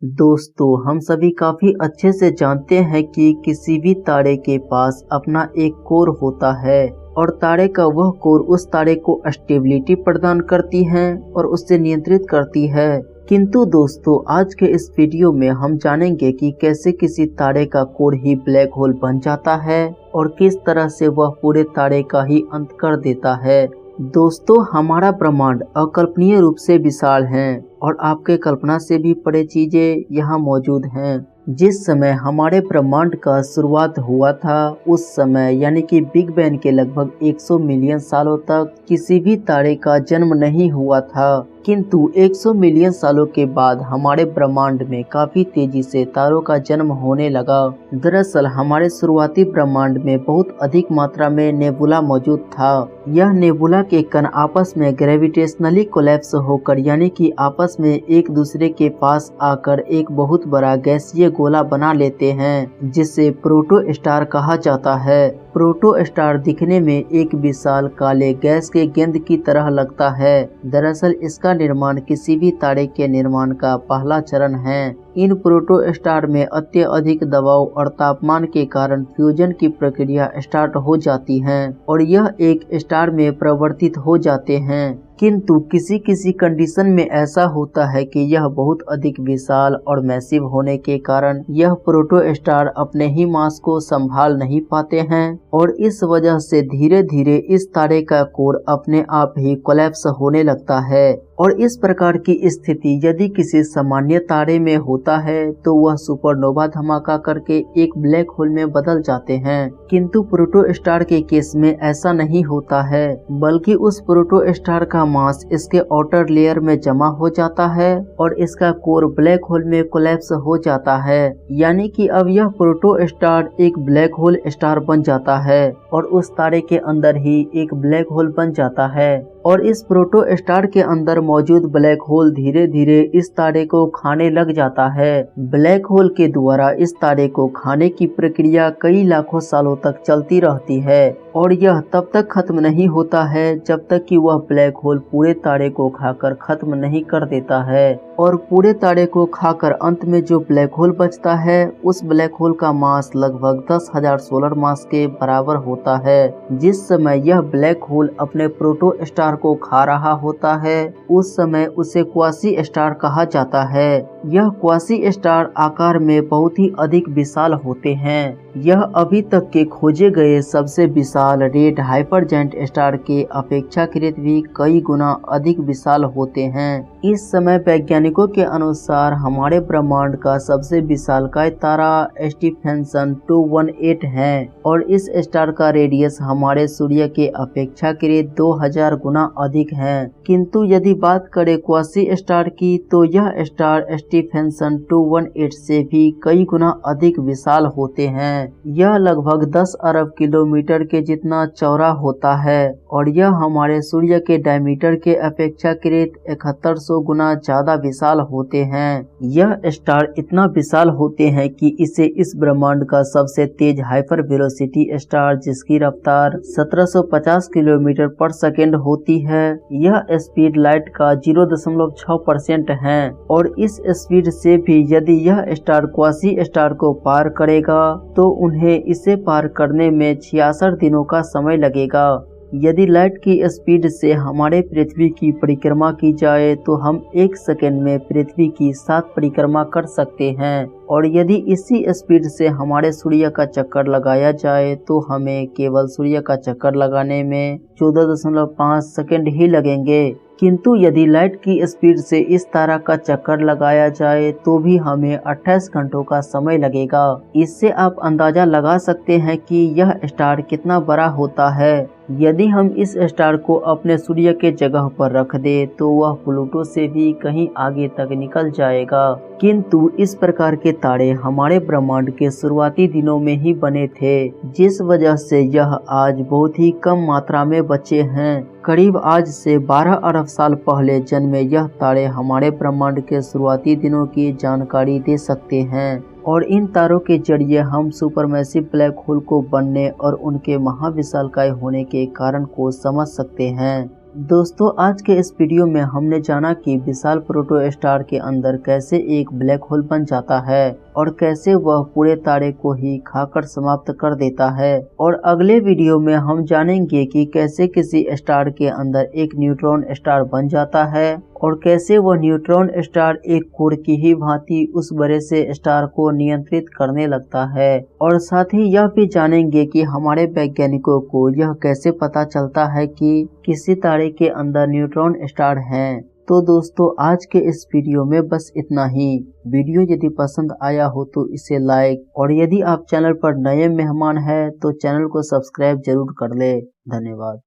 दोस्तों, हम सभी काफी अच्छे से जानते हैं कि किसी भी तारे के पास अपना एक कोर होता है और तारे का वह कोर उस तारे को स्टेबिलिटी प्रदान करती है और उससे नियंत्रित करती है। किंतु दोस्तों, आज के इस वीडियो में हम जानेंगे कि कैसे किसी तारे का कोर ही ब्लैक होल बन जाता है और किस तरह से वह पूरे तारे का ही अंत कर देता है। दोस्तों, हमारा ब्रह्मांड अकल्पनीय रूप से विशाल है और आपके कल्पना से भी परे चीजें यहाँ मौजूद हैं। जिस समय हमारे ब्रह्मांड का शुरुआत हुआ था उस समय यानी कि बिग बैंग के लगभग 100 मिलियन सालों तक किसी भी तारे का जन्म नहीं हुआ था। किंतु 100 मिलियन सालों के बाद हमारे ब्रह्मांड में काफी तेजी से तारों का जन्म होने लगा। दरअसल हमारे शुरुआती ब्रह्मांड में बहुत अधिक मात्रा में नेबुला मौजूद था। यह नेबुला के कण आपस में ग्रेविटेशनली कोलैप्स होकर यानी कि आपस में एक दूसरे के पास आकर एक बहुत बड़ा गैसीय गोला बना लेते हैं, जिसे प्रोटो स्टार कहा जाता है। प्रोटो स्टार दिखने में एक विशाल काले गैस के गेंद की तरह लगता है। दरअसल इसका निर्माण किसी भी तारे के निर्माण का पहला चरण है। इन प्रोटो स्टार में अत्यधिक दबाव और तापमान के कारण फ्यूजन की प्रक्रिया स्टार्ट हो जाती है और यह एक स्टार में परिवर्तित हो जाते हैं। किंतु किसी किसी कंडीशन में ऐसा होता है कि यह बहुत अधिक विशाल और मैसिव होने के कारण यह प्रोटो स्टार अपने ही मास को संभाल नहीं पाते हैं और इस वजह से धीरे धीरे इस तारे का कोर अपने आप ही कोलैप्स होने लगता है। और इस प्रकार की स्थिति यदि किसी सामान्य तारे में होता है तो वह सुपरनोवा धमाका करके एक ब्लैक होल में बदल जाते हैं। किंतु प्रोटो स्टार के केस में ऐसा नहीं होता है, बल्कि उस प्रोटो स्टार का मास इसके आउटर लेयर में जमा हो जाता है और इसका कोर ब्लैक होल में कोलैप्स हो जाता है। यानी कि अब यह प्रोटो स्टार एक ब्लैक होल स्टार बन जाता है और उस तारे के अंदर ही एक ब्लैक होल बन जाता है और इस प्रोटो स्टार के अंदर मौजूद ब्लैक होल धीरे धीरे इस तारे को खाने लग जाता है। ब्लैक होल के द्वारा इस तारे को खाने की प्रक्रिया कई लाखों सालों तक चलती रहती है और यह तब तक खत्म नहीं होता है जब तक कि वह ब्लैक होल पूरे तारे को खाकर खत्म नहीं कर देता है। और पूरे तारे को खाकर अंत में जो ब्लैक होल बचता है उस ब्लैक होल का मास लगभग 10,000 सोलर मास के बराबर होता है। जिस समय यह ब्लैक होल अपने प्रोटो स्टार को खा रहा होता है उस समय उसे क्वासी स्टार कहा जाता है। यह क्वासी स्टार आकार में बहुत ही अधिक विशाल होते हैं। यह अभी तक के खोजे गए सबसे विशाल रेड हाइपरजायंट स्टार के अपेक्षाकृत भी कई गुना अधिक विशाल होते हैं। इस समय वैज्ञानिकों के अनुसार हमारे ब्रह्मांड का सबसे विशालकाय तारा स्टीफेंसन 218 है और इस स्टार का रेडियस हमारे सूर्य के अपेक्षाकृत 2000 गुना अधिक है। किंतु यदि बात करें क्वासी स्टार की तो यह स्टार स्टीफेंसन 218 से भी कई गुना अधिक विशाल होते हैं। यह लगभग 10 अरब किलोमीटर के जितना चौड़ा होता है और यह हमारे सूर्य के डायमीटर के अपेक्षाकृत 7100 गुना ज्यादा विशाल होते हैं। यह स्टार इतना विशाल होते हैं कि इसे इस ब्रह्मांड का सबसे तेज हाइपर वेलोसिटी स्टार जिसकी रफ्तार 1750 किलोमीटर पर सेकेंड होती है, यह स्पीड लाइट का 0.6% है और इस स्पीड से भी यदि यह स्टार क्वासी स्टार को पार करेगा तो उन्हें इसे पार करने में 66 दिनों का समय लगेगा। यदि लाइट की स्पीड से हमारे पृथ्वी की परिक्रमा की जाए तो हम 1 सेकंड में पृथ्वी की 7 परिक्रमा कर सकते हैं और यदि इसी स्पीड से हमारे सूर्य का चक्कर लगाया जाए तो हमें केवल सूर्य का चक्कर लगाने में 14.5 सेकंड ही लगेंगे। किंतु यदि लाइट की स्पीड से इस तारा का चक्कर लगाया जाए तो भी हमें 28 घंटों का समय लगेगा। इससे आप अंदाजा लगा सकते हैं कि यह स्टार कितना बड़ा होता है। यदि हम इस स्टार को अपने सूर्य के जगह पर रख दे तो वह प्लूटो से भी कहीं आगे तक निकल जाएगा। किंतु इस प्रकार के तारे हमारे ब्रह्मांड के शुरुआती दिनों में ही बने थे, जिस वजह से यह आज बहुत ही कम मात्रा में बचे हैं। करीब आज से 12 अरब साल पहले जन्मे यह तारे हमारे ब्रह्मांड के शुरुआती दिनों की जानकारी दे सकते हैं और इन तारों के जरिए हम सुपरमैसिव ब्लैक होल को बनने और उनके महाविशालकाय होने के कारण को समझ सकते हैं। दोस्तों आज के इस वीडियो में हमने जाना कि विशाल प्रोटोस्टार के अंदर कैसे एक ब्लैक होल बन जाता है और कैसे वह पूरे तारे को ही खाकर समाप्त कर देता है। और अगले वीडियो में हम जानेंगे कि कैसे किसी स्टार के अंदर एक न्यूट्रॉन स्टार बन जाता है और कैसे वह न्यूट्रॉन स्टार एक कोर की ही भांति उस बड़े से स्टार को नियंत्रित करने लगता है। और साथ ही यह भी जानेंगे कि हमारे वैज्ञानिकों को यह कैसे पता चलता है कि किसी तारे के अंदर न्यूट्रॉन स्टार हैं। तो दोस्तों आज के इस वीडियो में बस इतना ही। वीडियो यदि पसंद आया हो तो इसे लाइक, और यदि आप चैनल पर नए मेहमान हैं तो चैनल को सब्सक्राइब जरूर कर ले। धन्यवाद।